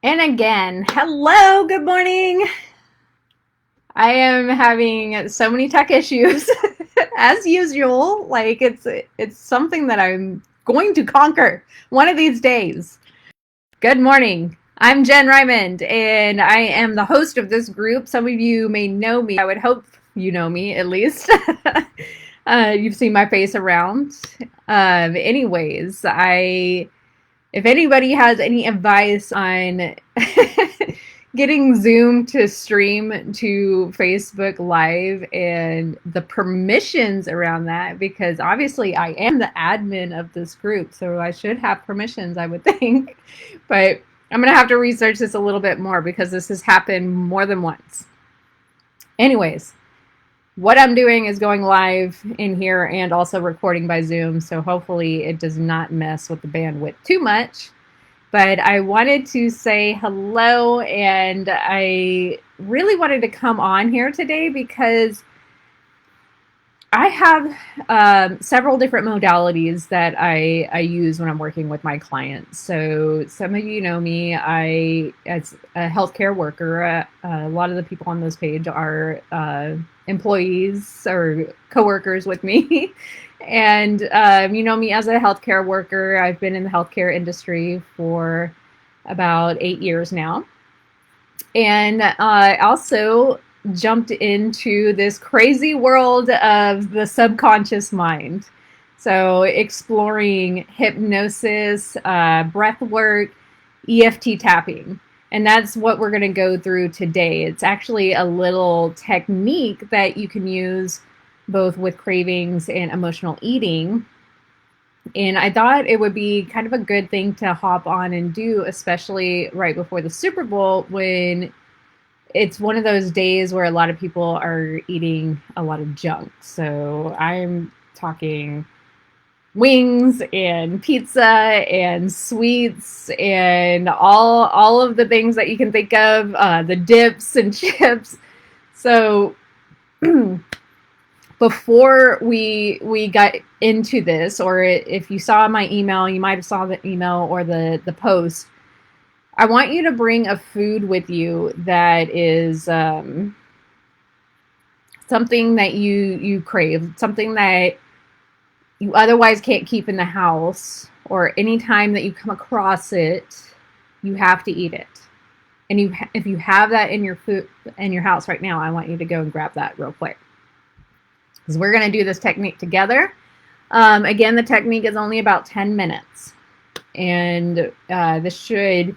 And again, hello, good morning. I am having so many tech issues as usual. Like it's something that I'm going to conquer one of these days. Good morning. I'm Jen Raymond and I am the host of this group. Some of you may know me. I would hope you know me at least. You've seen my face around. Anyways, I if anybody has any advice on getting Zoom to stream to Facebook Live and the permissions around that, because obviously I am the admin of this group, so I should have permissions, I would think. But I'm going to have to research this a little bit more because this has happened more than once. Anyways, what I'm doing is going live in here and also recording by Zoom, so hopefully it does not mess with the bandwidth too much. But I wanted to say hello, and I really wanted to come on here today because I have several different modalities that I use when I'm working with my clients. So some of you know me. As a healthcare worker, a lot of the people on this page are employees or coworkers with me. And you know me as a healthcare worker. I've been in the healthcare industry for about 8 years now. And also jumped into this crazy world of the subconscious mind. So exploring hypnosis, breath work, EFT tapping. And that's what we're going to go through today. It's actually a little technique that you can use both with cravings and emotional eating. And I thought it would be kind of a good thing to hop on and do, especially right before the Super Bowl, when it's one of those days where a lot of people are eating a lot of junk. So I'm talking wings and pizza and sweets and all of the things that you can think of, the dips and chips. So before we got into this, or if you saw my email, you might have saw the email or the post. I want you to bring a food with you that is something that you crave, something that you otherwise can't keep in the house, or anytime that you come across it, you have to eat it. And if you have that in your food in your house right now, I want you to go and grab that real quick, because we're going to do this technique together. Again, the technique is only about 10 minutes, and this should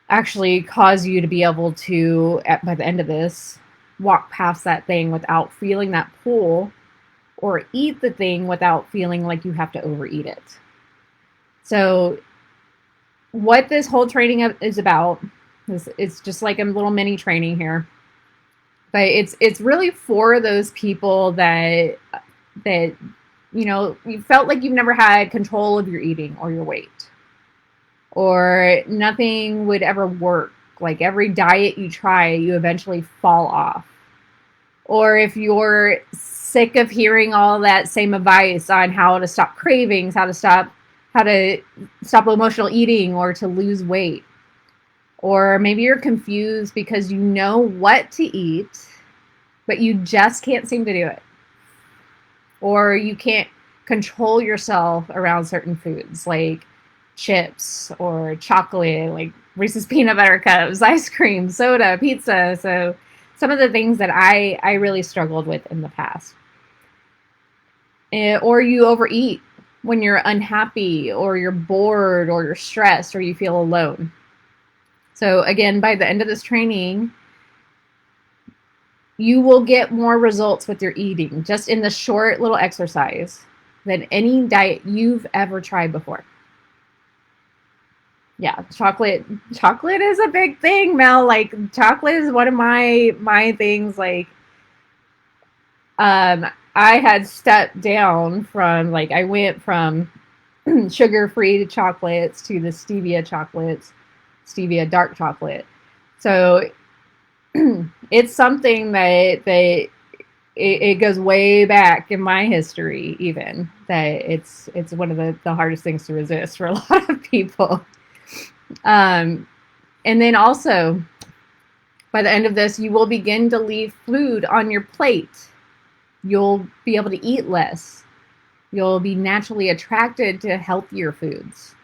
actually cause you to be able to, by the end of this, walk past that thing without feeling that pull, or eat the thing without feeling like you have to overeat it. So what this whole training is about is, it's just like a little mini training here, but it's really for those people that you know, you felt like you've never had control of your eating or your weight, or nothing would ever work. Like every diet you try, you eventually fall off. Or if you're sick of hearing all that same advice on how to stop cravings, how to stop emotional eating, or to lose weight. Or maybe you're confused because you know what to eat, but you just can't seem to do it. Or you can't control yourself around certain foods like chips or chocolate, like Reese's peanut butter cups, ice cream, soda, pizza. So some of the things that I really struggled with in the past. Or you overeat when you're unhappy, or you're bored, or you're stressed, or you feel alone. So again, by the end of this training, you will get more results with your eating just in the short little exercise than any diet you've ever tried before. Yeah, chocolate is a big thing, Mel. Like chocolate is one of my things. Like I had stepped down from, like, I went from sugar-free chocolates to the stevia chocolates, stevia dark chocolate. So it's something that it goes way back in my history, even, that it's one of the hardest things to resist for a lot of people. And then also, by the end of this, you will begin to leave food on your plate. You'll be able to eat less. You'll be naturally attracted to healthier foods.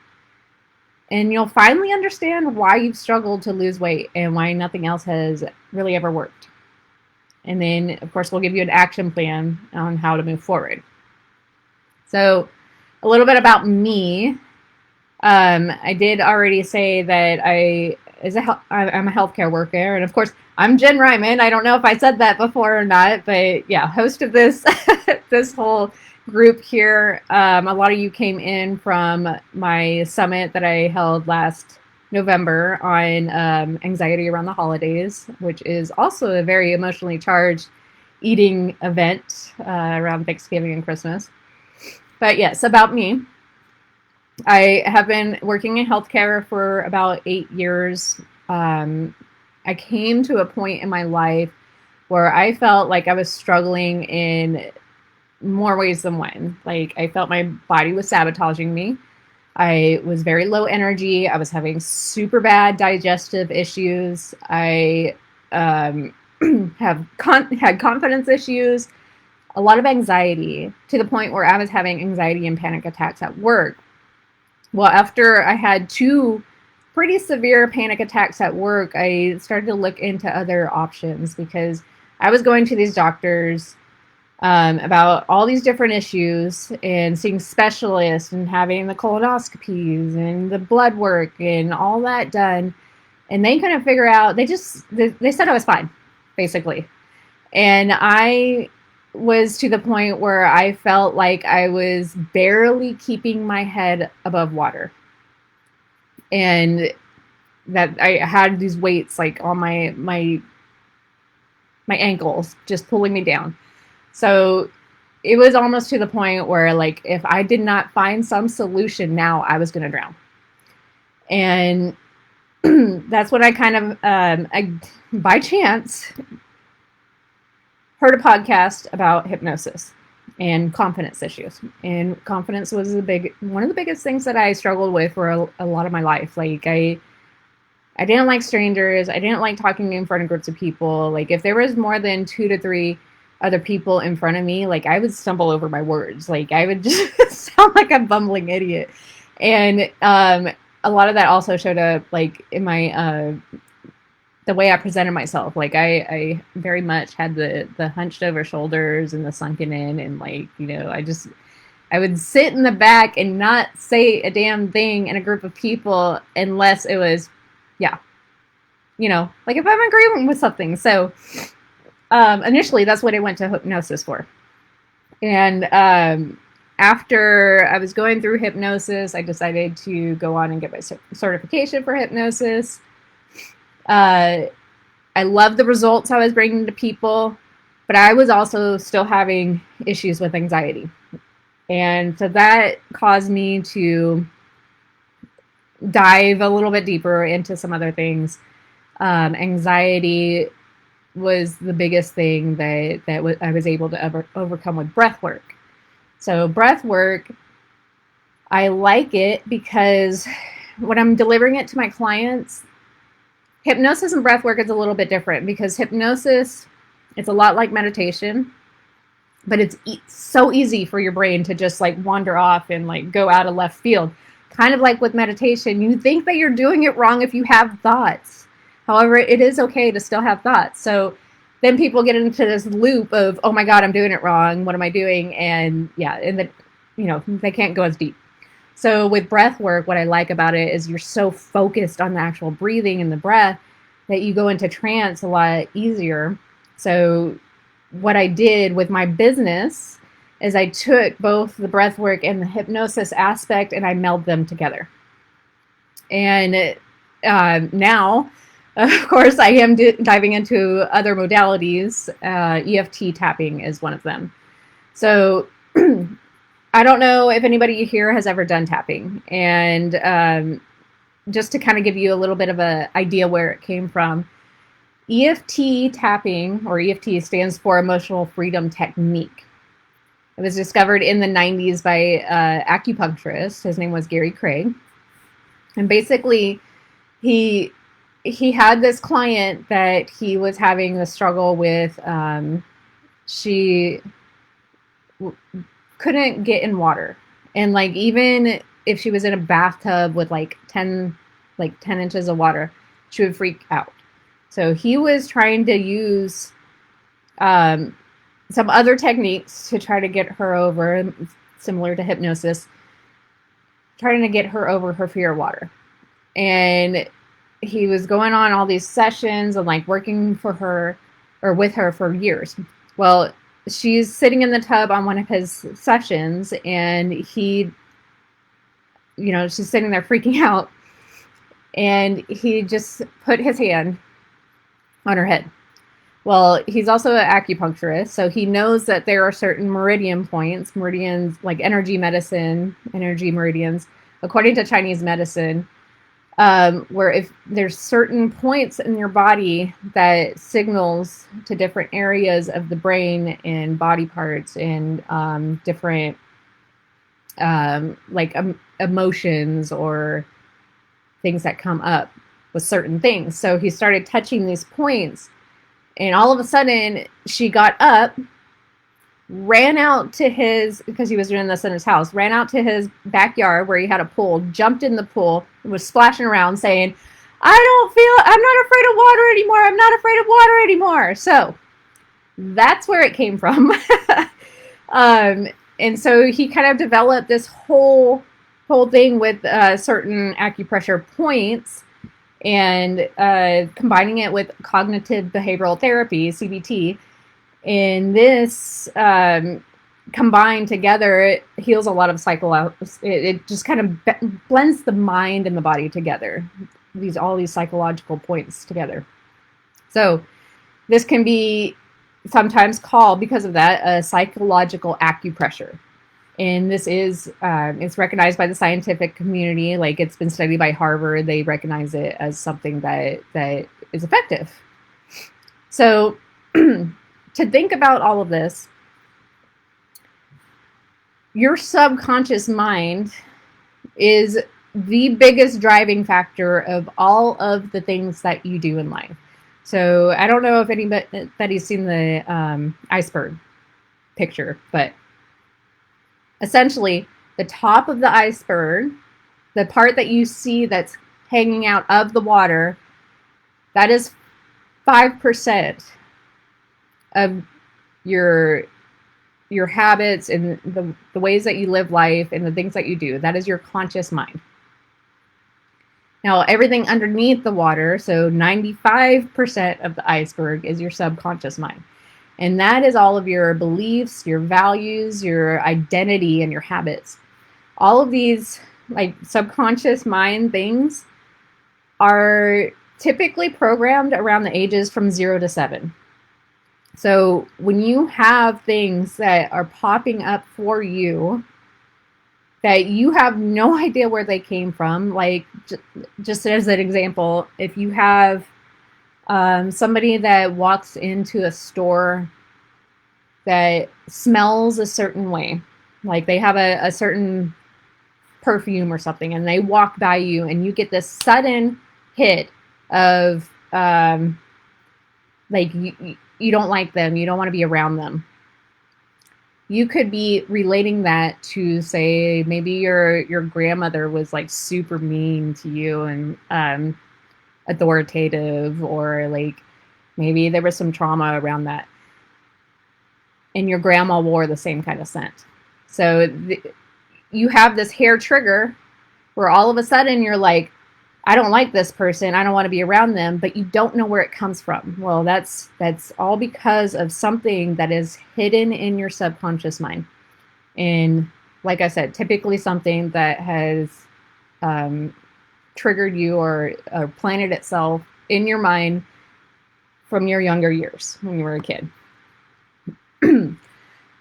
And you'll finally understand why you've struggled to lose weight and why nothing else has really ever worked. And then, of course, we'll give you an action plan on how to move forward. So, a little bit about me. I did already say that I'm a healthcare worker, and of course, I'm Jen Ryman. I don't know if I said that before or not, but yeah, host of this this whole group here. A lot of you came in from my summit that I held last November on anxiety around the holidays, which is also a very emotionally charged eating event around Thanksgiving and Christmas. But yes, about me. I have been working in healthcare for about 8 years. I came to a point in my life where I felt like I was struggling in more ways than one. Like, I felt my body was sabotaging me. I was very low energy. I was having super bad digestive issues. I had confidence issues, a lot of anxiety, to the point where I was having anxiety and panic attacks at work. Well, after I had 2 pretty severe panic attacks at work, I started to look into other options because I was going to these doctors about all these different issues and seeing specialists and having the colonoscopies and the blood work and all that done. And they couldn't figure out, they said I was fine, basically. And I was to the point where I felt like I was barely keeping my head above water. And that I had these weights like on my ankles just pulling me down. So it was almost to the point where, like, if I did not find some solution now, I was going to drown. And that's when I kind of, by chance, heard a podcast about hypnosis and confidence issues. And confidence was one of the biggest things that I struggled with for a lot of my life. Like, I didn't like strangers. I didn't like talking in front of groups of people. Like, if there was more than 2 to 3 other people in front of me, like, I would stumble over my words. Like, I would just sound like a bumbling idiot. And a lot of that also showed up, like, in my the way I presented myself. Like, I very much had the hunched over shoulders and the sunken in, and, like, you know, I would sit in the back and not say a damn thing in a group of people unless it was, yeah, you know, like if I'm agreeing with something. So initially that's what I went to hypnosis for. And after I was going through hypnosis, I decided to go on and get my certification for hypnosis. I loved the results I was bringing to people, but I was also still having issues with anxiety. And so that caused me to dive a little bit deeper into some other things. Anxiety was the biggest thing that I was able to overcome with breath work. So breath work, I like it because when I'm delivering it to my clients, hypnosis and breath work is a little bit different, because hypnosis, it's a lot like meditation, but it's so easy for your brain to just like wander off and like go out of left field. Kind of like with meditation, you think that you're doing it wrong if you have thoughts. However, it is okay to still have thoughts. So then people get into this loop of, oh my God, I'm doing it wrong. What am I doing? And yeah, and then, you know, they can't go as deep. So with breath work, what I like about it is you're so focused on the actual breathing and the breath that you go into trance a lot easier. So what I did with my business is I took both the breath work and the hypnosis aspect and I melded them together. And now, of course, I am diving into other modalities. EFT tapping is one of them. So I don't know if anybody here has ever done tapping. And just to kind of give you a little bit of an idea where it came from, EFT tapping, or EFT, stands for Emotional Freedom Technique. It was discovered in the 90s by acupuncturist. His name was Gary Craig. And basically, he he had this client that he was having the struggle with. She couldn't get in water, and like even if she was in a bathtub with like 10 inches of water, she would freak out. So he was trying to use some other techniques to try to get her over, similar to hypnosis, trying to get her over her fear of water. And he was going on all these sessions and like working for her or with her for years. Well, she's sitting in the tub on one of his sessions, and he, she's sitting there freaking out, and he just put his hand on her head. Well, he's also an acupuncturist, so he knows that there are certain meridians, like energy medicine, energy meridians, according to Chinese medicine, where if there's certain points in your body that signals to different areas of the brain and body parts and different emotions or things that come up with certain things. So he started touching these points, and all of a sudden she got up, ran out to his, because he was doing this in his house, ran out to his backyard where he had a pool, jumped in the pool, and was splashing around saying, I'm not afraid of water anymore. I'm not afraid of water anymore. So that's where it came from. And so he kind of developed this whole thing with certain acupressure points, and combining it with cognitive behavioral therapy, CBT. And this combined together, it heals a lot of it just kind of blends the mind and the body together, all these psychological points together. So this can be sometimes called, because of that, a psychological acupressure. And this is, it's recognized by the scientific community. Like, it's been studied by Harvard. They recognize it as something that is effective. So to think about all of this, your subconscious mind is the biggest driving factor of all of the things that you do in life. So I don't know if anybody's seen the iceberg picture, but essentially the top of the iceberg, the part that you see that's hanging out of the water, that is 5% of your habits and the ways that you live life and the things that you do. That is your conscious mind. Now, everything underneath the water, so 95% of the iceberg, is your subconscious mind. And that is all of your beliefs, your values, your identity, and your habits. All of these like subconscious mind things are typically programmed around the ages from 0 to 7. So when you have things that are popping up for you that you have no idea where they came from, like just as an example, if you have somebody that walks into a store that smells a certain way, like they have a certain perfume or something, and they walk by you and you get this sudden hit of like you don't like them, you don't want to be around them. You could be relating that to, say, maybe your grandmother was like super mean to you and authoritative, or like maybe there was some trauma around that, and your grandma wore the same kind of scent. So you have this hair trigger where all of a sudden you're like, I don't like this person, I don't want to be around them, but you don't know where it comes from. Well, that's all because of something that is hidden in your subconscious mind. And like I said, typically something that has triggered you or planted itself in your mind from your younger years when you were a kid.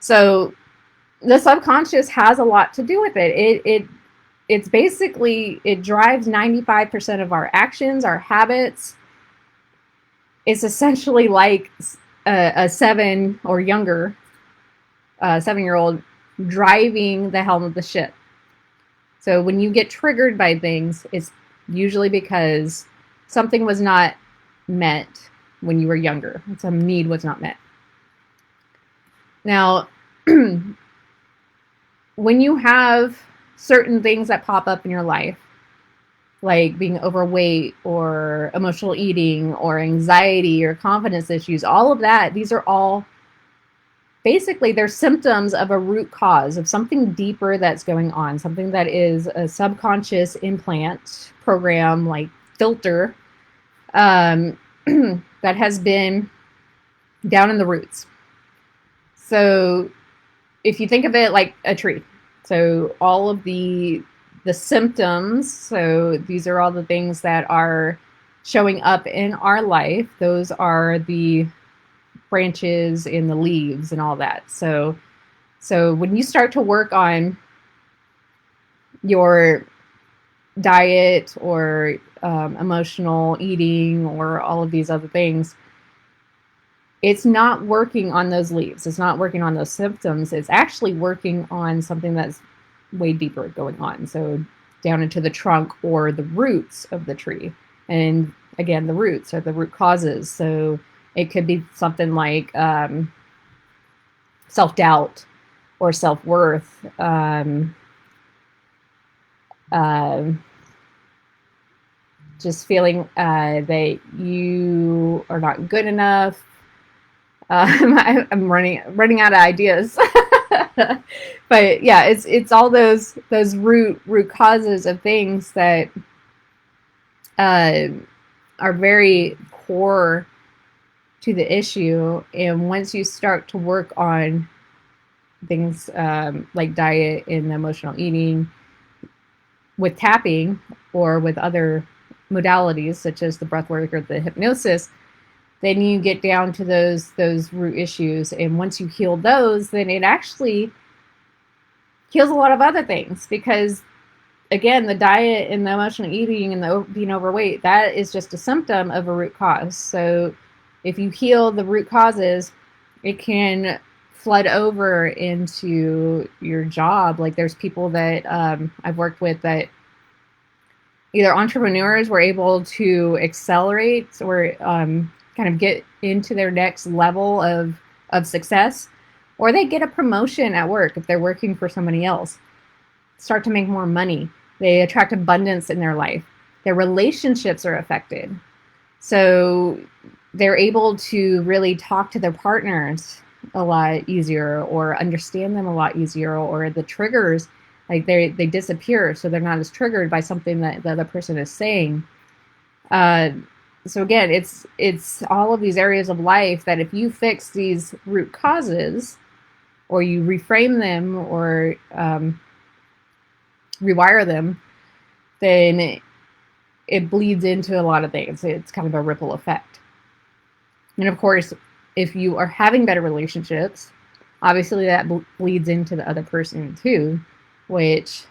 So the subconscious has a lot to do with it. It's basically, it drives 95% of our actions, our habits. It's essentially like a 7 or younger, 7-year-old driving the helm of the ship. So when you get triggered by things, it's usually because something was not met when you were younger. Some need was not met. Now, when you have certain things that pop up in your life, like being overweight or emotional eating or anxiety or confidence issues, all of that, these are all basically they're symptoms of a root cause of something deeper that's going on, something that is a subconscious implant program, like filter, that has been down in the roots. So if you think of it like a tree, so all of the symptoms, so these are all the things that are showing up in our life. Those are the branches and the leaves and all that. So when you start to work on your diet or emotional eating or all of these other things, it's not working on those leaves. It's not working on those symptoms. It's actually working on something that's way deeper going on. So down into the trunk or the roots of the tree. And again, the roots are the root causes. So it could be something like self-doubt or self-worth, just feeling that you are not good enough. I'm running out of ideas. But yeah, it's all those root causes of things that are very core to the issue. And once you start to work on things like diet and emotional eating with tapping or with other modalities such as the breathwork or the hypnosis, then you get down to those root issues. And once you heal those, then it actually heals a lot of other things, because again, the diet and the emotional eating and the being overweight, that is just a symptom of a root cause. So if you heal the root causes, it can flood over into your job. Like there's people that I've worked with that either entrepreneurs were able to accelerate or kind of get into their next level of success, or they get a promotion at work if they're working for somebody else, start to make more money. They attract abundance in their life. Their relationships are affected. So they're able to really talk to their partners a lot easier or understand them a lot easier, or the triggers, like they disappear, so they're not as triggered by something that the other person is saying. So again, it's all of these areas of life that if you fix these root causes, or you reframe them, or rewire them, then it bleeds into a lot of things. It's kind of a ripple effect. And of course, if you are having better relationships, obviously that bleeds into the other person too, which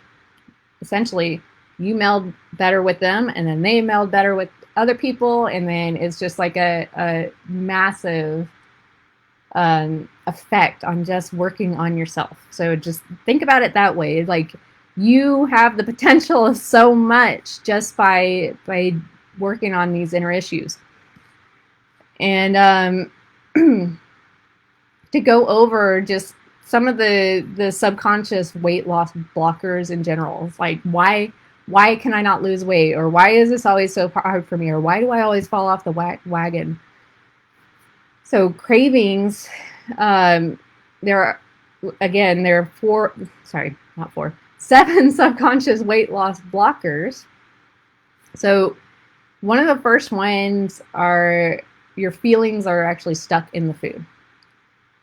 essentially you meld better with them, and then they meld better with other people, and then it's just like a massive effect on just working on yourself. So just think about it that way. Like you have the potential of so much just by working on these inner issues. And to go over just some of the subconscious weight loss blockers in general. It's like, why can I not lose weight? Or why is this always so hard for me? Or why do I always fall off the wagon? So cravings, there are seven subconscious weight loss blockers. So one of the first ones are your feelings are actually stuck in the food.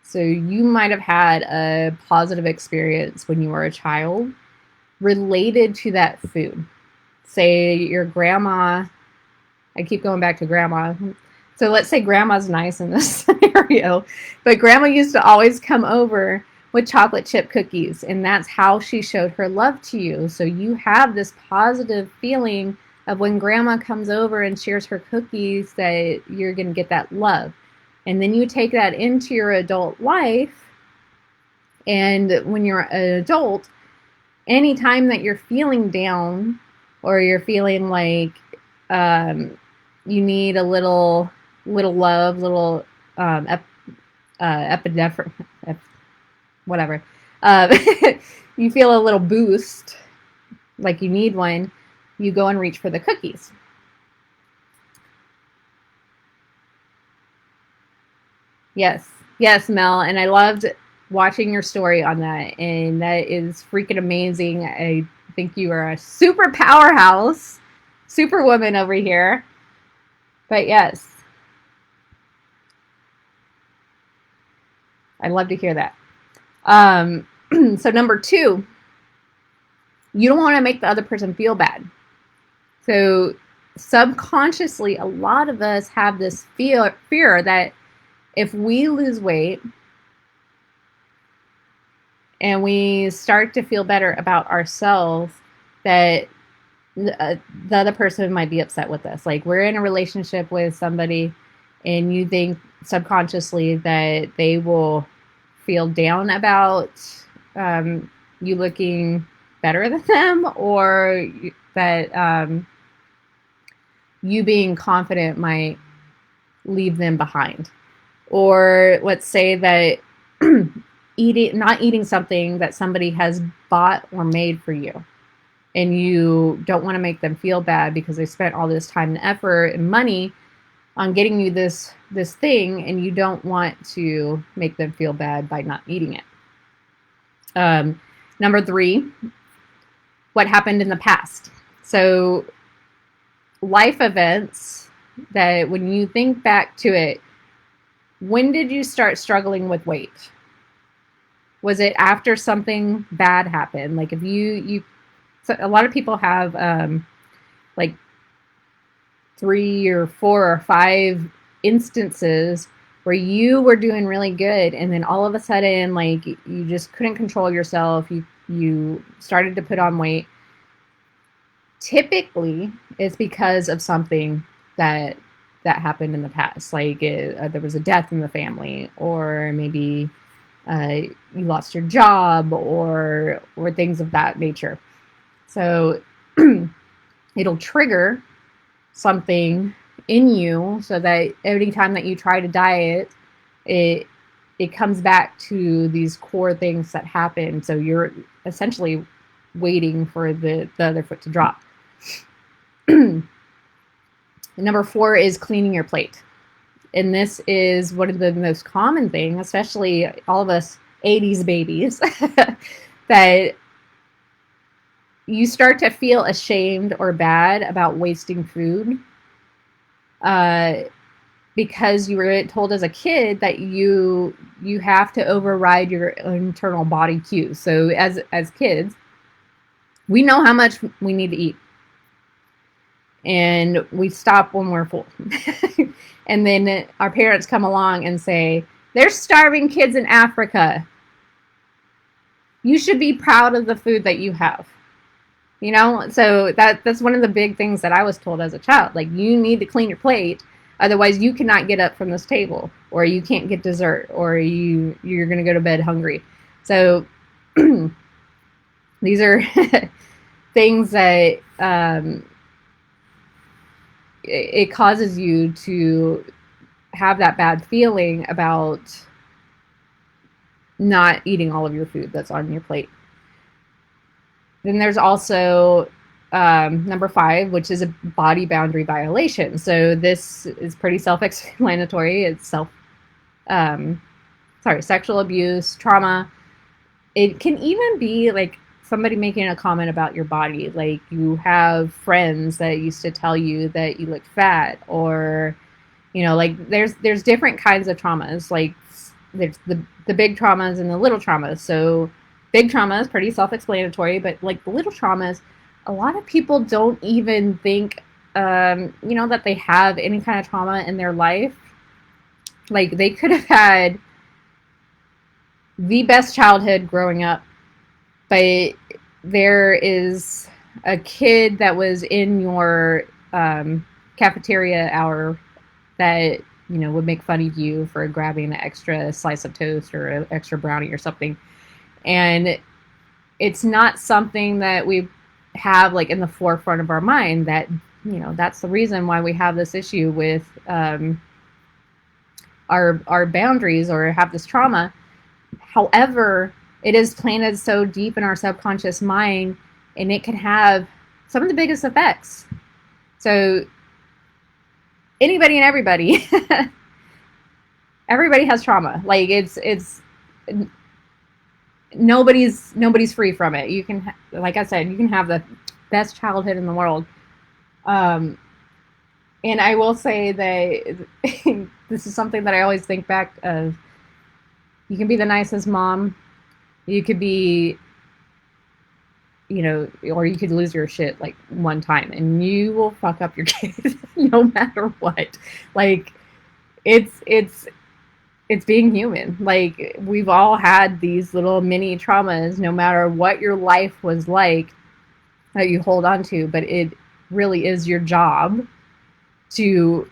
So you might have had a positive experience when you were a child related to that food. Say your grandma, I keep going back to grandma. So let's say grandma's nice in this scenario, but grandma used to always come over with chocolate chip cookies, and that's how she showed her love to you. So you have this positive feeling of when grandma comes over and shares her cookies that you're going to get that love. And then you take that into your adult life, and when you're an adult, anytime that you're feeling down or you're feeling like you need a little love, little epinephrine, whatever. Uh, you feel a little boost, like you need one, you go and reach for the cookies. Yes, yes, Mel, and I loved watching your story on that, and that is freaking amazing. I think you are a super powerhouse, superwoman over here. But yes, I'd love to hear that. Um, so number two, you don't want to make the other person feel bad. So subconsciously, a lot of us have this fear that if we lose weight and we start to feel better about ourselves, that the other person might be upset with us. Like we're in a relationship with somebody and you think subconsciously that they will feel down about you looking better than them, or that you being confident might leave them behind. Or let's say that not eating something that somebody has bought or made for you, and you don't want to make them feel bad because they spent all this time and effort and money on getting you this thing, and you don't want to make them feel bad by not eating it. Number three, what happened in the past. So life events that when you think back to it, when did you start struggling with weight? Was it after something bad happened? Like if so a lot of people have like 3 or 4 or 5 instances where you were doing really good, and then all of a sudden, like you just couldn't control yourself. You started to put on weight. Typically, it's because of something that happened in the past, like there was a death in the family, or maybe you lost your job, or things of that nature. So it'll trigger something in you, so that every time that you try to diet, it comes back to these core things that happen. So you're essentially waiting for the other foot to drop. Number 4 is cleaning your plate. And this is one of the most common things, especially all of us 80s babies, that you start to feel ashamed or bad about wasting food because you were told as a kid that you have to override your internal body cues. So as kids, we know how much we need to eat, and we stop when we're full. And then our parents come along and say, there's starving kids in Africa. You should be proud of the food that you have. You know, so that's one of the big things that I was told as a child. Like, you need to clean your plate, otherwise you cannot get up from this table, or you can't get dessert, or you're going to go to bed hungry. So these are things that it causes you to have that bad feeling about not eating all of your food that's on your plate. Then there's also number 5, which is a body boundary violation. So this is pretty self-explanatory. It's sexual abuse, trauma. It can even be like somebody making a comment about your body. Like, you have friends that used to tell you that you look fat, or, you know, like there's different kinds of traumas. Like, there's the big traumas and the little traumas. So big trauma is pretty self-explanatory, but like the little traumas, a lot of people don't even think, that they have any kind of trauma in their life. Like, they could have had the best childhood growing up, but there is a kid that was in your cafeteria hour that, would make fun of you for grabbing an extra slice of toast or an extra brownie or something. And it's not something that we have like in the forefront of our mind, that that's the reason why we have this issue with our boundaries or have this trauma. However, it is planted so deep in our subconscious mind, and it can have some of the biggest effects. So anybody and everybody, everybody has trauma. Like it's nobody's free from it. You can, like I said, you can have the best childhood in the world. And I will say that this is something that I always think back of. You can be the nicest mom. You could be, or you could lose your shit like one time and you will fuck up your kid no matter what. Like it's being human. Like we've all had these little mini traumas, no matter what your life was like, that you hold on to, but it really is your job to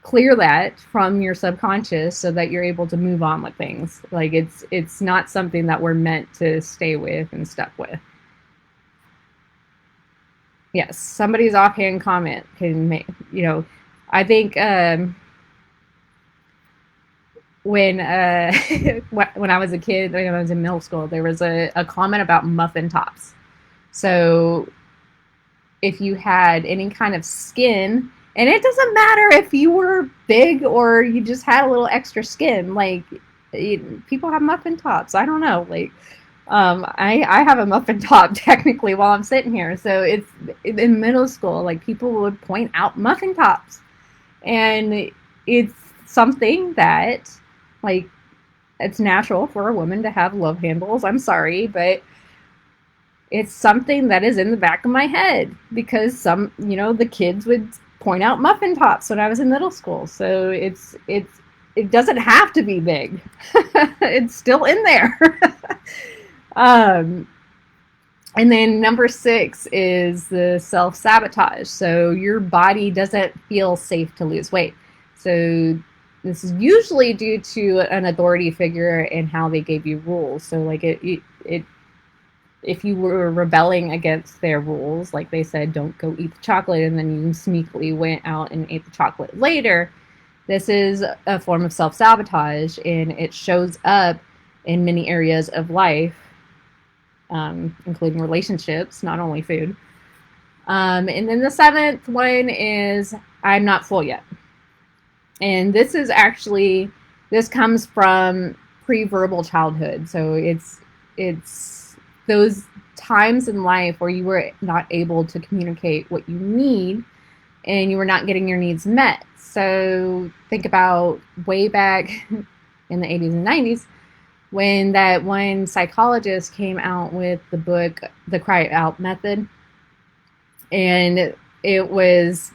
clear that from your subconscious so that you're able to move on with things. Like it's not something that we're meant to stay with and stuck with. Yes, somebody's offhand comment can make, I think when when I was a kid, when I was in middle school, there was a comment about muffin tops. So if you had any kind of skin, and it doesn't matter if you were big or you just had a little extra skin, like people have muffin tops. I don't know, like I have a muffin top technically while I'm sitting here. So it's in middle school, like people would point out muffin tops, and it's something that, like, it's natural for a woman to have love handles. I'm sorry, but it's something that is in the back of my head because the kids would point out muffin tops when I was in middle school. So it doesn't have to be big. It's still in there. And then number 6 is the self-sabotage. So your body doesn't feel safe to lose weight. So this is usually due to an authority figure and how they gave you rules. So like if you were rebelling against their rules, like they said, don't go eat the chocolate, and then you sneakily went out and ate the chocolate later, this is a form of self-sabotage, and it shows up in many areas of life, including relationships, not only food. And then the 7th one is I'm not full yet. And this comes from pre-verbal childhood. So it's those times in life where you were not able to communicate what you need and you were not getting your needs met. So think about way back in the 80s and 90s when that one psychologist came out with the book, The Cry It Out Method. And it was,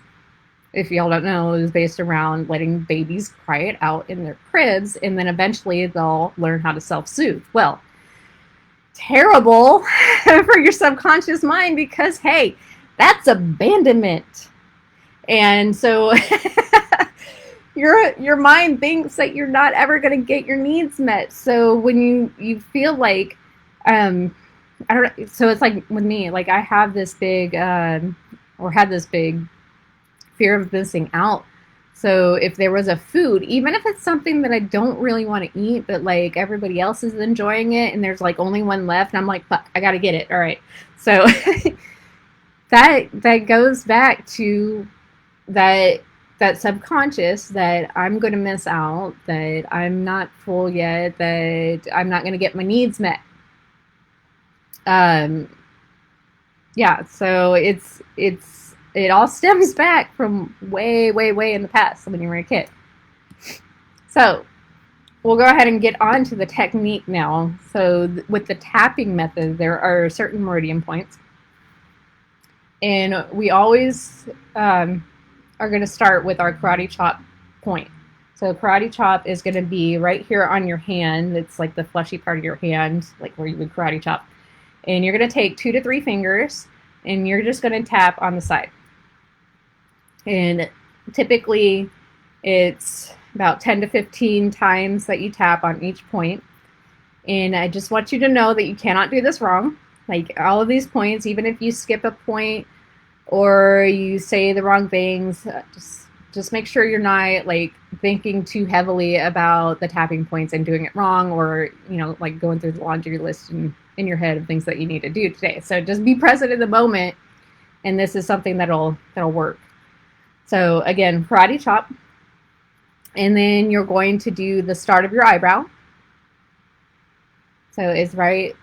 if y'all don't know, it was based around letting babies cry it out in their cribs, and then eventually they'll learn how to self-soothe. Well, terrible for your subconscious mind because, hey, that's abandonment. And so your mind thinks that you're not ever going to get your needs met. So when you feel like, I don't know, so it's like with me, like I have this big, or had this big fear of missing out. So if there was a food, even if it's something that I don't really want to eat, but like everybody else is enjoying it and there's like only one left, and I'm like, fuck, I gotta get it. All right. So that goes back to that subconscious that I'm going to miss out, that I'm not full yet, that I'm not going to get my needs met. Yeah, so it all stems back from way, way, way in the past when you were a kid. So we'll go ahead and get on to the technique now. So with the tapping method, there are certain meridian points. And we always are going to start with our karate chop point. So karate chop is going to be right here on your hand. It's like the fleshy part of your hand, like where you would karate chop. And you're going to take 2 to 3 fingers, and you're just going to tap on the side. And typically it's about 10 to 15 times that you tap on each point. And I just want you to know that you cannot do this wrong. Like all of these points, even if you skip a point or you say the wrong things, just make sure you're not like thinking too heavily about the tapping points and doing it wrong, or like going through the laundry list in your head of things that you need to do today. So just be present in the moment, and this is something that'll work. So again, karate chop, and then you're going to do the start of your eyebrow. So it's right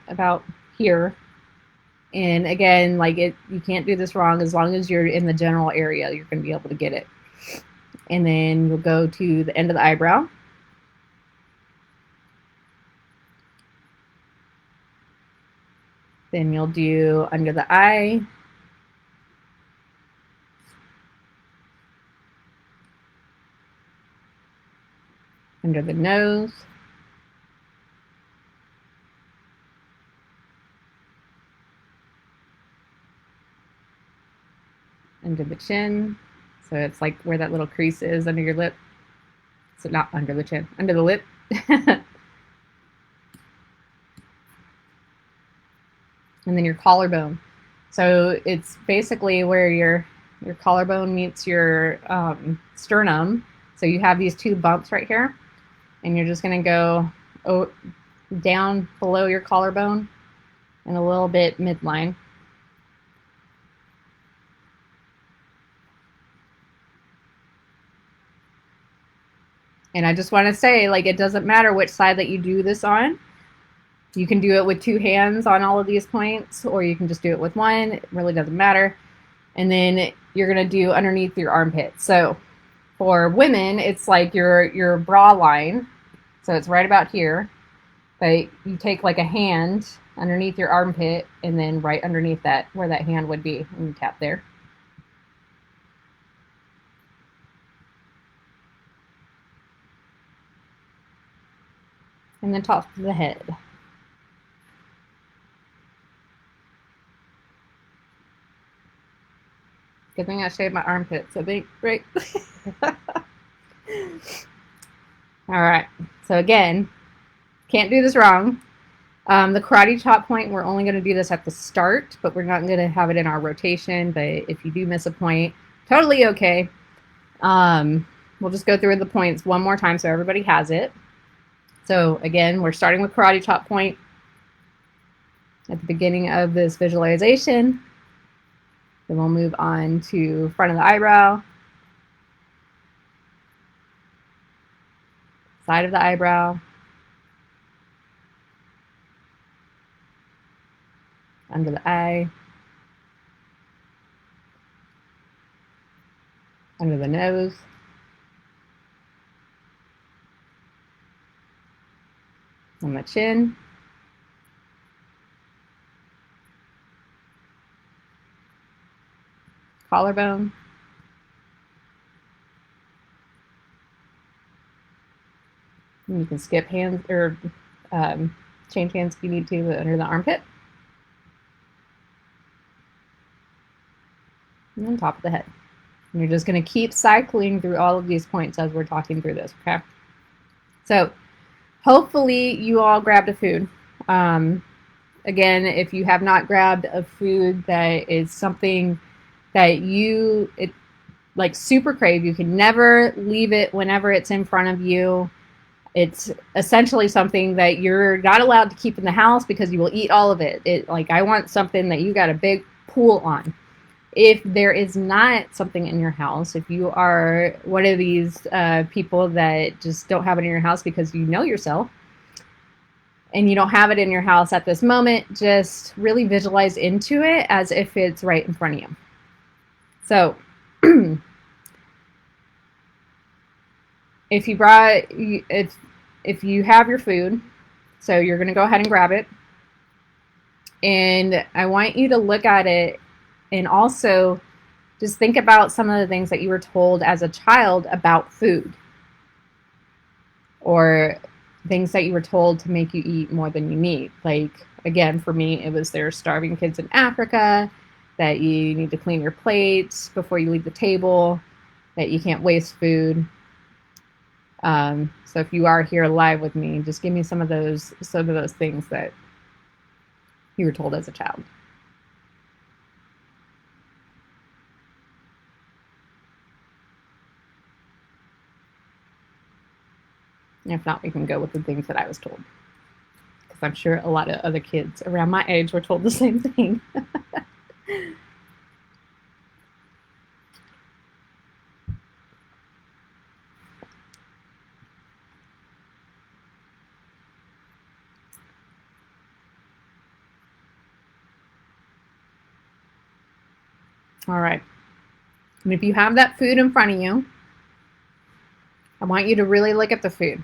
about here. And again, like you can't do this wrong. As long as you're in the general area, you're going to be able to get it. And then you'll go to the end of the eyebrow. Then you'll do under the eye. Under the nose. Under the chin. So it's like where that little crease is under your lip. So not under the chin, under the lip. And then your collarbone. So it's basically where your collarbone meets your sternum. So you have these two bumps right here, and you're just going to go down below your collarbone and a little bit midline. And I just want to say, like, it doesn't matter which side that you do this on. You can do it with two hands on all of these points, or you can just do it with one. It really doesn't matter. And then you're going to do underneath your armpit. So for women, it's like your bra line. So it's right about here. But you take like a hand underneath your armpit, and then right underneath that, where that hand would be, and you tap there. And then top of the head. Good thing I shaved my armpits, I think, right? All right, so again, can't do this wrong. The karate chop point, we're only going to do this at the start, but we're not going to have it in our rotation. But if you do miss a point, totally okay. We'll just go through the points one more time so everybody has it. So again, we're starting with karate chop point at the beginning of this visualization. Then we'll move on to front of the eyebrow, side of the eyebrow, under the eye, under the nose, on the chin, collarbone, and you can skip hands or change hands if you need to, under the armpit, and then top of the head. And you're just going to keep cycling through all of these points as we're talking through this, okay? So hopefully you all grabbed a food. Again, if you have not grabbed a food that is something that you like super crave, you can never leave it whenever it's in front of you. It's essentially something that you're not allowed to keep in the house because you will eat all of it. Like, I want something that you got a big pool on. If there is not something in your house, if you are one of these people that just don't have it in your house because you know yourself, and you don't have it in your house at this moment, just really visualize into it as if it's right in front of you. So if you have your food, so you're going to go ahead and grab it, and I want you to look at it and also just think about some of the things that you were told as a child about food, or things that you were told to make you eat more than you need. Like, again, for me, it was there's starving kids in Africa, that you need to clean your plates before you leave the table, that you can't waste food. So if you are here live with me, just give me some of those things that you were told as a child. If not, we can go with the things that I was told. Because I'm sure a lot of other kids around my age were told the same thing. All right. And if you have that food in front of you, I want you to really look at the food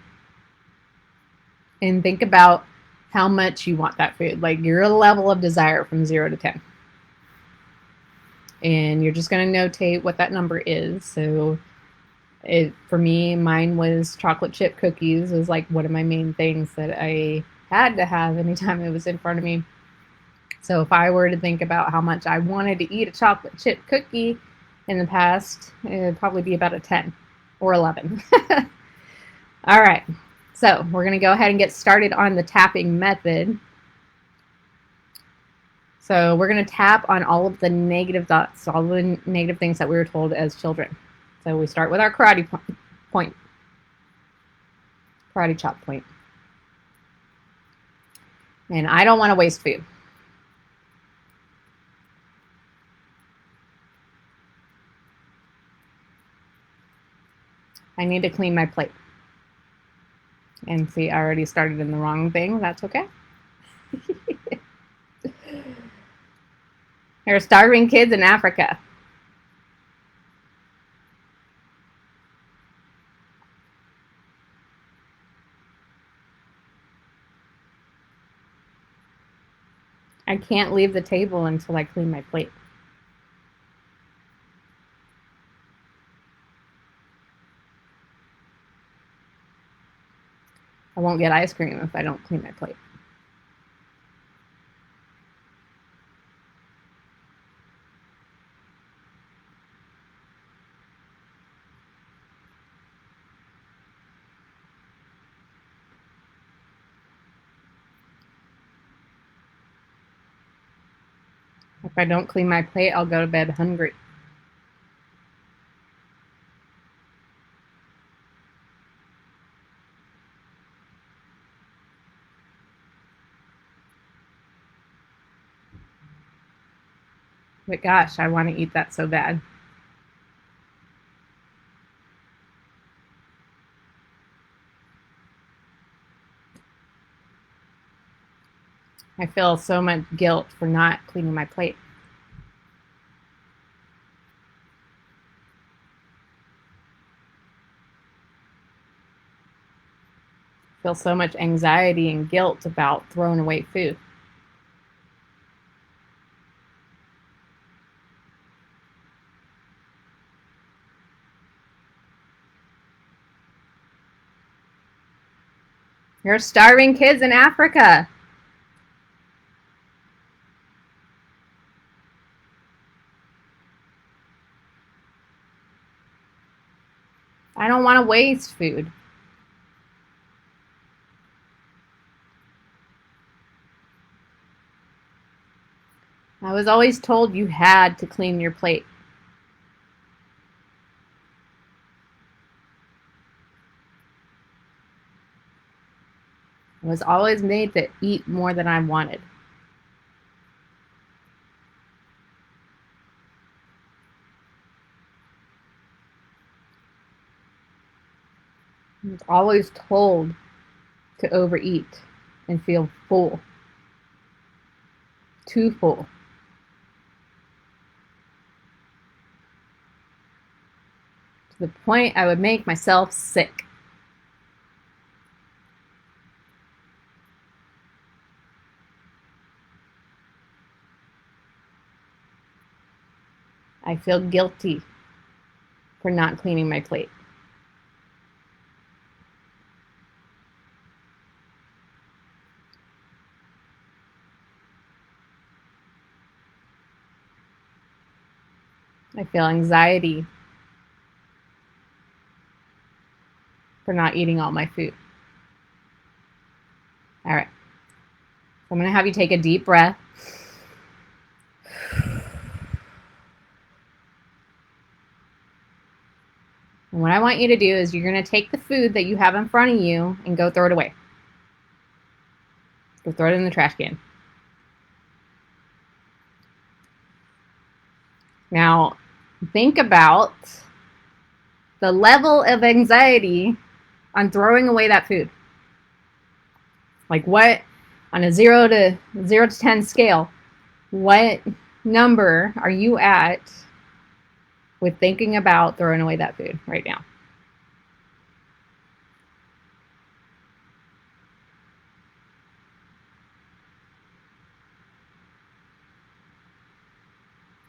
and think about how much you want that food, like your level of desire from 0 to 10. And you're just going to notate what that number is. So for me, mine was chocolate chip cookies. It was like one of my main things that I had to have anytime it was in front of me. So if I were to think about how much I wanted to eat a chocolate chip cookie in the past, it would probably be about a 10 or 11. All right, so we're going to go ahead and get started on the tapping method. So we're going to tap on all of the negative thoughts, all the negative things that we were told as children. So we start with our karate point, karate chop point. And I don't want to waste food. I need to clean my plate. And see, I already started in the wrong thing. That's okay. There are starving kids in Africa. I can't leave the table until I clean my plate. I won't get ice cream if I don't clean my plate. If I don't clean my plate, I'll go to bed hungry. But gosh, I want to eat that so bad. I feel so much guilt for not cleaning my plate. I feel so much anxiety and guilt about throwing away food. There are starving kids in Africa. I don't want to waste food. I was always told you had to clean your plate. I was always made to eat more than I wanted. I was always told to overeat and feel full. Too full. To the point I would make myself sick. I feel guilty for not cleaning my plate. I feel anxiety for not eating all my food. All right. So I'm going to have you take a deep breath. And what I want you to do is you're going to take the food that you have in front of you and go throw it away. Go throw it in the trash can. Now, think about the level of anxiety on throwing away that food. Like what, on a 0 to 10 scale, what number are you at with thinking about throwing away that food right now?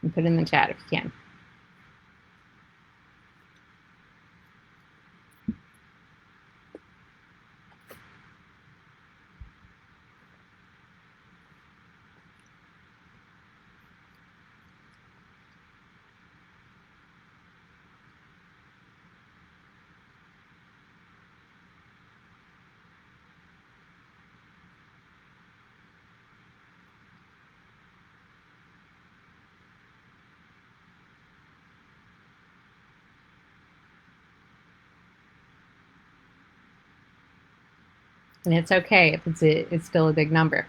And put it in the chat if you can. And it's okay if it's still a big number,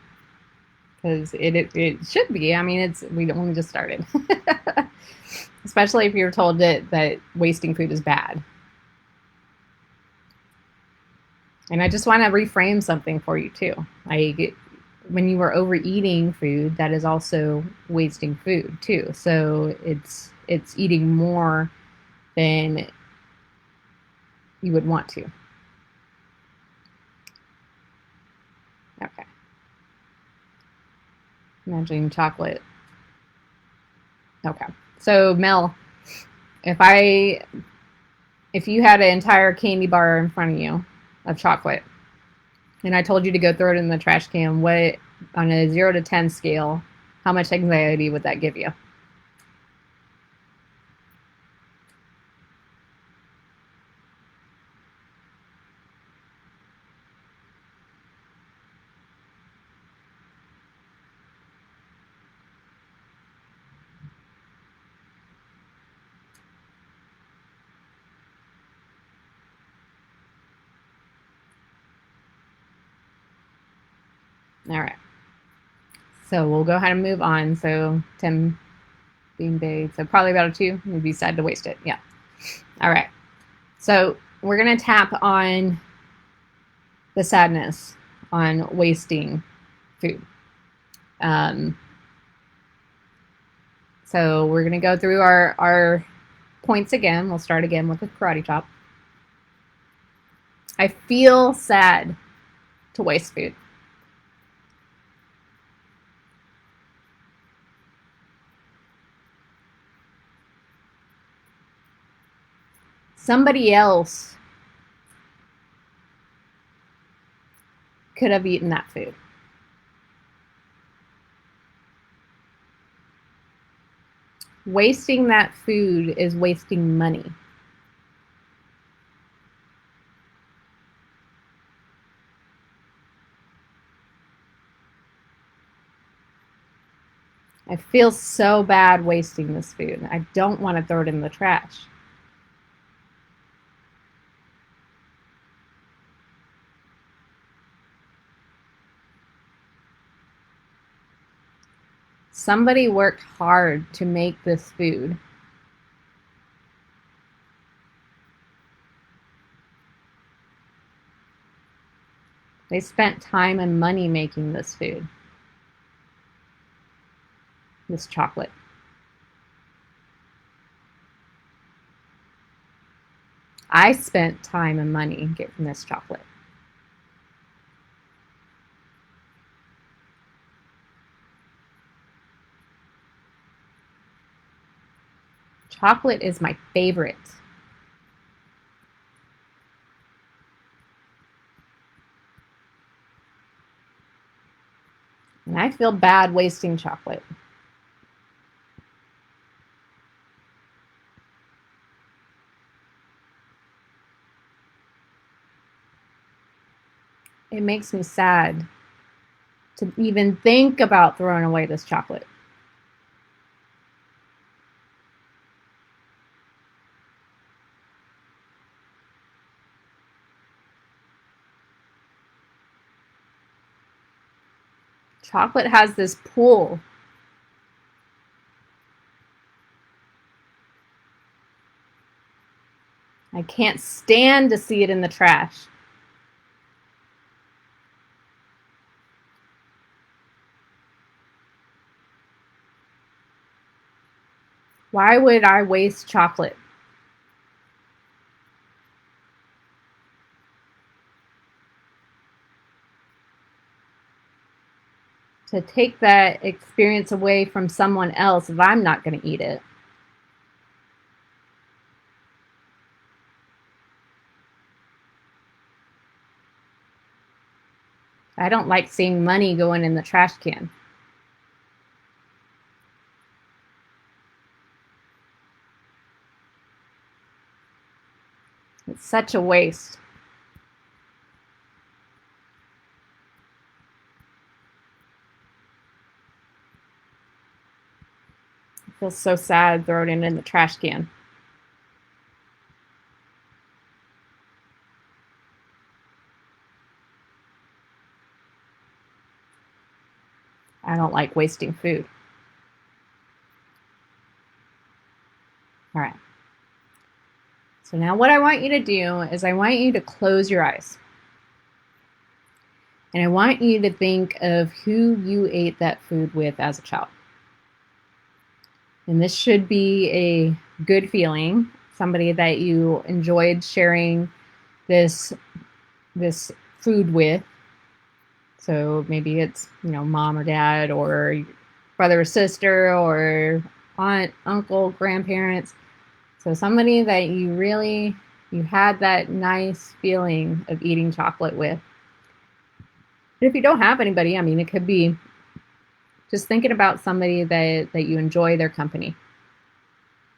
because it should be. I mean, we only just started. Especially if you're told that wasting food is bad. And I just want to reframe something for you too. Like, when you are overeating food, that is also wasting food too. So it's eating more than you would want to. Okay. Imagine chocolate. Okay. So Mel, if you had an entire candy bar in front of you of chocolate, and I told you to go throw it in the trash can, what, on a 0 to 10 scale, how much anxiety would that give you? All right. So we'll go ahead and move on. So 10 being big, so probably about a 2. You'd be sad to waste it. Yeah. All right. So we're going to tap on the sadness on wasting food. So we're going to go through our points again. We'll start again with the karate chop. I feel sad to waste food. Somebody else could have eaten that food. Wasting that food is wasting money. I feel so bad wasting this food. I don't want to throw it in the trash. Somebody worked hard to make this food. They spent time and money making this food, this chocolate. I spent time and money getting this chocolate. Chocolate is my favorite. And I feel bad wasting chocolate. It makes me sad to even think about throwing away this chocolate. Chocolate has this pull. I can't stand to see it in the trash. Why would I waste chocolate? To take that experience away from someone else if I'm not going to eat it. I don't like seeing money going in the trash can. It's such a waste. I feel so sad throwing it in the trash can. I don't like wasting food. All right. So now what I want you to do is I want you to close your eyes. And I want you to think of who you ate that food with as a child. And this should be a good feeling, somebody that you enjoyed sharing this food with. So maybe it's, mom or dad or brother or sister or aunt, uncle, grandparents. So somebody that you had that nice feeling of eating chocolate with. But if you don't have anybody, it could be just thinking about somebody that you enjoy their company.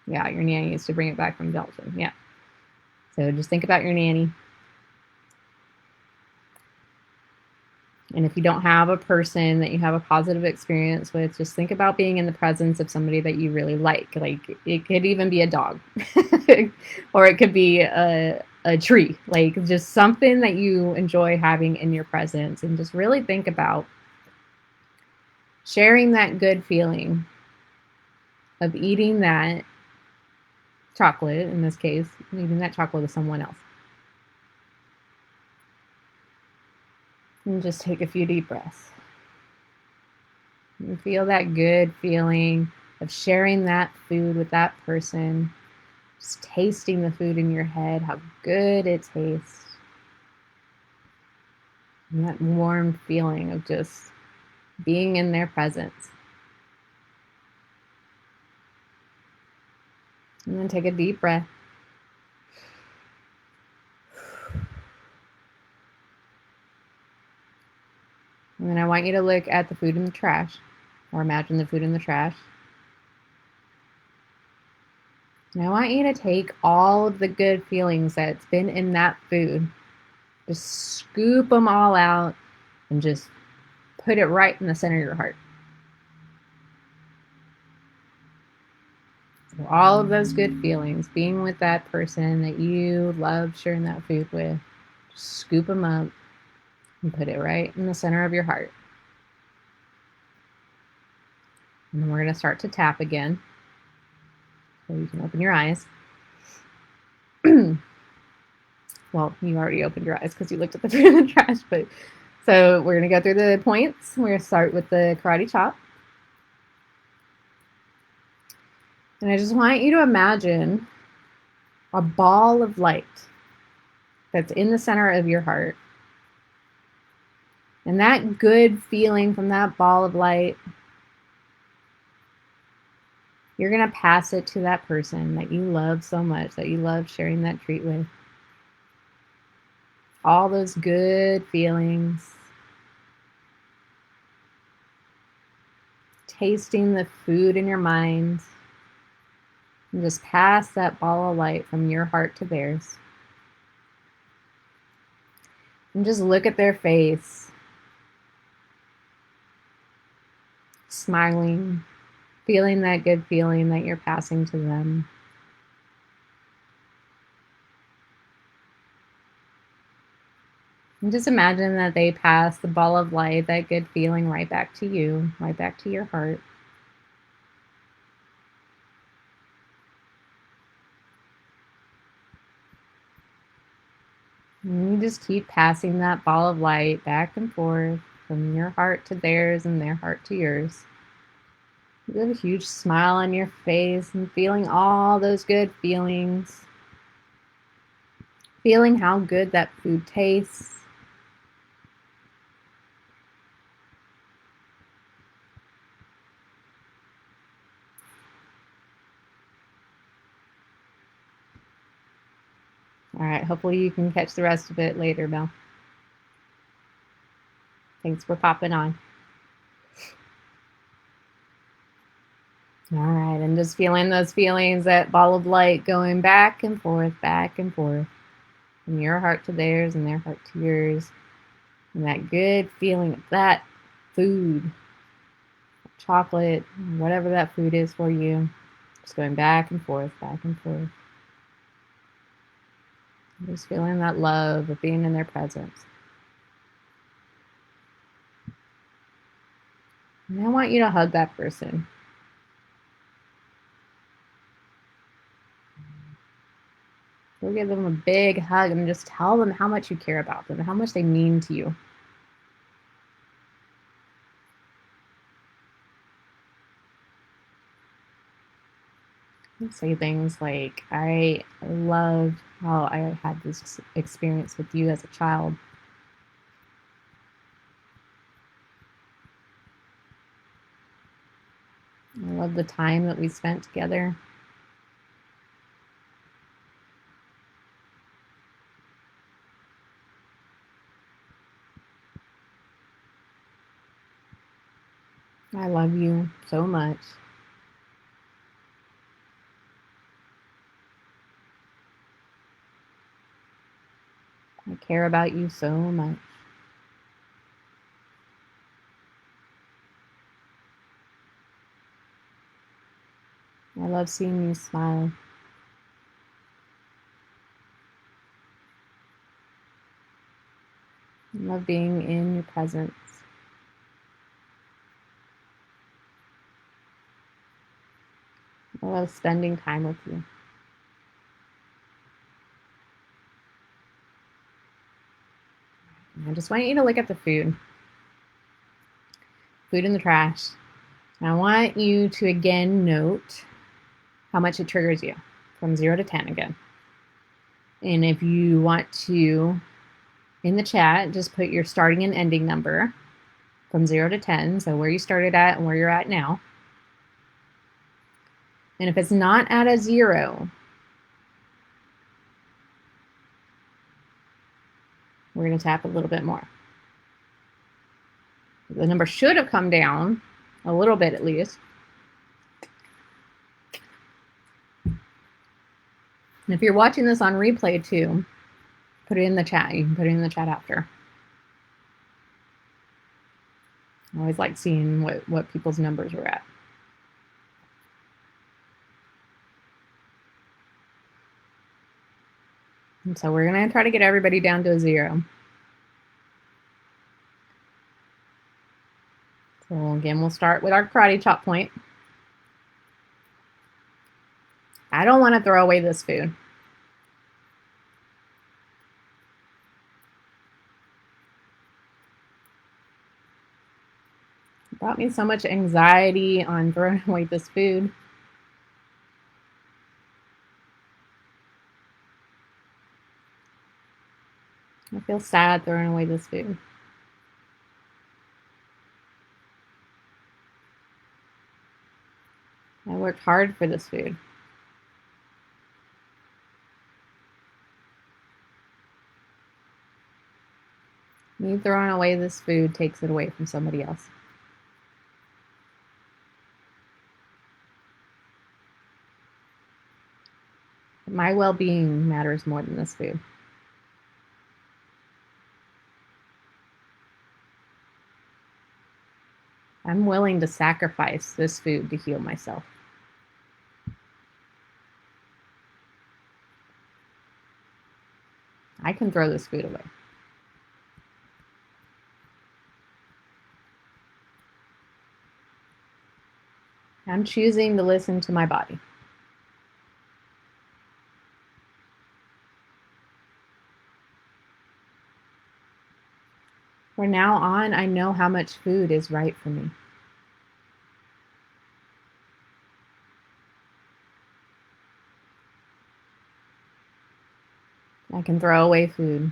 Yeah, your nanny used to bring it back from Belgium. Yeah. So just think about your nanny. And if you don't have a person that you have a positive experience with, just think about being in the presence of somebody that you really like. Like it could even be a dog or it could be a tree, like just something that you enjoy having in your presence, and just really think about sharing that good feeling of eating that chocolate, in this case, eating that chocolate with someone else. And just take a few deep breaths. And feel that good feeling of sharing that food with that person. Just tasting the food in your head, how good it tastes. And that warm feeling of just being in their presence. And then take a deep breath. And then I want you to look at the food in the trash, or imagine the food in the trash. And I want you to take all of the good feelings that's been in that food, just scoop them all out and just put it right in the center of your heart. So all of those good feelings, being with that person that you love sharing that food with, just scoop them up and put it right in the center of your heart. And then we're going to start to tap again. So you can open your eyes. Well, you already opened your eyes because you looked at the food in the trash. But so we're going to go through the points. We're going to start with the karate chop. And I just want you to imagine a ball of light that's in the center of your heart. And that good feeling from that ball of light, you're going to pass it to that person that you love so much, that you love sharing that treat with. All those good feelings. Tasting the food in your mind. And just pass that ball of light from your heart to theirs. And just look at their face. Smiling, feeling that good feeling that you're passing to them. And just imagine that they pass the ball of light, that good feeling, right back to you, right back to your heart. And you just keep passing that ball of light back and forth from your heart to theirs and their heart to yours. You have a huge smile on your face and feeling all those good feelings. Feeling how good that food tastes. All right, hopefully you can catch the rest of it later, Mel. Thanks for popping on. All right, and just feeling those feelings, that ball of light going back and forth, from your heart to theirs and their heart to yours. And that good feeling of that food, chocolate, whatever that food is for you, just going back and forth, back and forth. Just feeling that love of being in their presence. And I want you to hug that person. Go give them a big hug and just tell them how much you care about them, how much they mean to you. Say things like, I love how I had this experience with you as a child. I love the time that we spent together. I love you so much. I care about you so much. I love seeing you smile. I love being in your presence. I love spending time with you. I just want you to look at the food in the trash. And I want you to again note how much it triggers you from 0 to 10 again. And if you want to, in the chat, just put your starting and ending number from 0 to 10, so where you started at and where you're at now. And if it's not at a 0, we're going to tap a little bit more. The number should have come down a little bit at least. And if you're watching this on replay too, put it in the chat. You can put it in the chat after. I always like seeing what people's numbers were at. And so we're going to try to get everybody down to a 0. So again, we'll start with our karate chop point. I don't want to throw away this food. It brought me so much anxiety on throwing away this food. I feel sad throwing away this food. I worked hard for this food. Me throwing away this food takes it away from somebody else. My well-being matters more than this food. I'm willing to sacrifice this food to heal myself. I can throw this food away. I'm choosing to listen to my body. From now on, I know how much food is right for me. I can throw away food.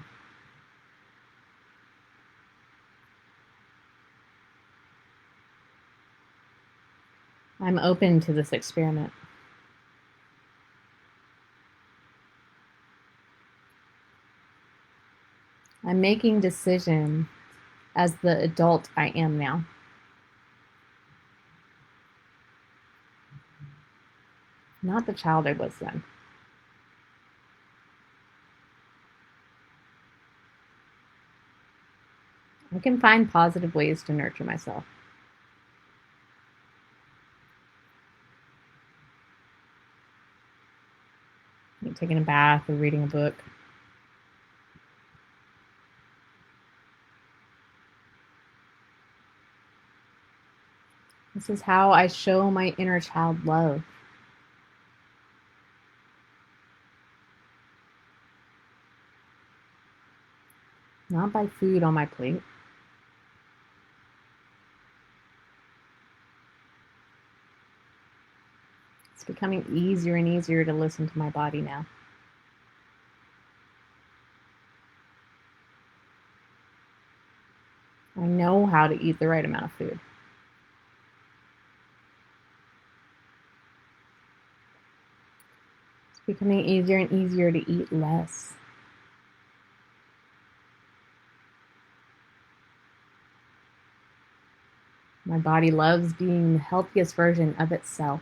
I'm open to this experiment. I'm making decisions as the adult I am now. Not the child I was then. I can find positive ways to nurture myself. Like taking a bath or reading a book. This is how I show my inner child love. Not by food on my plate. It's becoming easier and easier to listen to my body now. I know how to eat the right amount of food. It's becoming easier and easier to eat less. My body loves being the healthiest version of itself.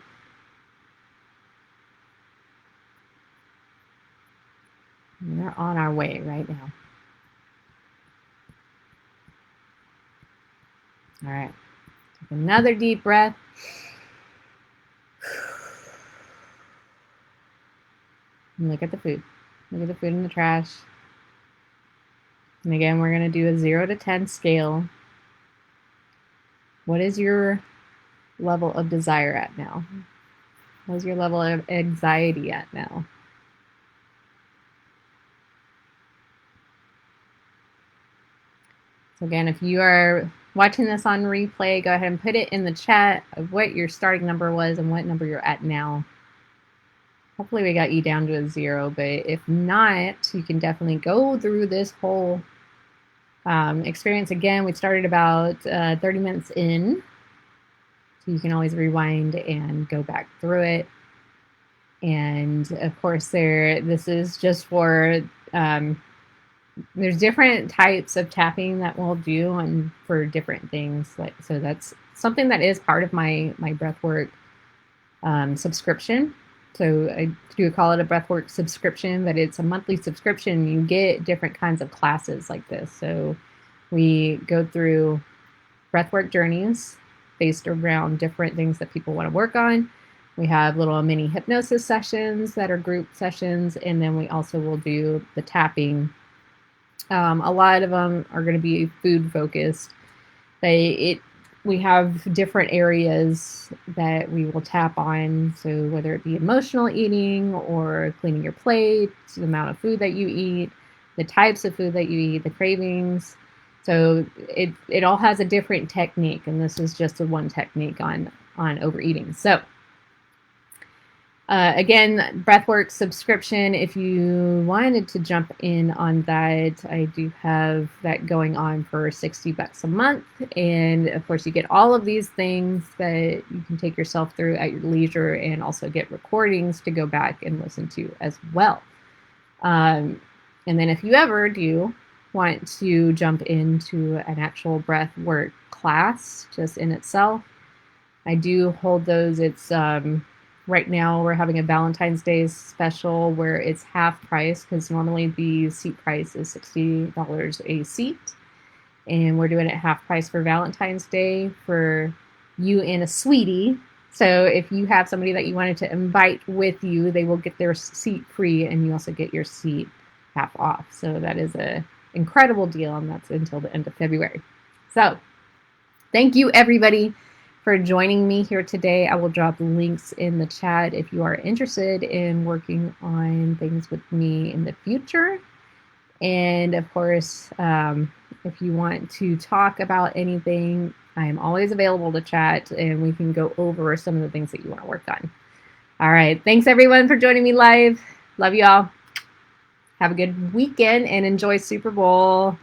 And we're on our way right now. All right. Take another deep breath. And look at the food. Look at the food in the trash. And again, we're going to do a 0 to 10 scale. What is your level of desire at now? What is your level of anxiety at now? So again, if you are watching this on replay, go ahead and put it in the chat of what your starting number was and what number you're at now. Hopefully we got you down to a 0, but if not, you can definitely go through this whole experience again. We started about 30 minutes in, so you can always rewind and go back through it. And of course, this is just for there's different types of tapping that we'll do and for different things. So that's something that is part of my breathwork subscription. So I do call it a breathwork subscription, but it's a monthly subscription. You get different kinds of classes like this. So we go through breathwork journeys based around different things that people want to work on. We have little mini hypnosis sessions that are group sessions, and then we also will do the tapping. A lot of them are going to be food focused. We have different areas that we will tap on. So whether it be emotional eating or cleaning your plate, the amount of food that you eat, the types of food that you eat, the cravings. So it all has a different technique, and this is just a one technique on overeating. So again, breathwork subscription, if you wanted to jump in on that, I do have that going on for $60 a month. And of course, you get all of these things that you can take yourself through at your leisure, and also get recordings to go back and listen to as well. And then if you ever do want to jump into an actual breathwork class just in itself, I do hold those. It's right now we're having a Valentine's Day special where it's half price, because normally the seat price is $60 a seat, and we're doing it half price for Valentine's Day for you and a sweetie. So if you have somebody that you wanted to invite with you, they will get their seat free, and you also get your seat half off. So that is a incredible deal, and that's until the end of February. So thank you, everybody, for joining me here today. I will drop links in the chat if you are interested in working on things with me in the future. And of course, if you want to talk about anything, I am always available to chat and we can go over some of the things that you want to work on. All right. Thanks everyone for joining me live. Love you all. Have a good weekend and enjoy Super Bowl.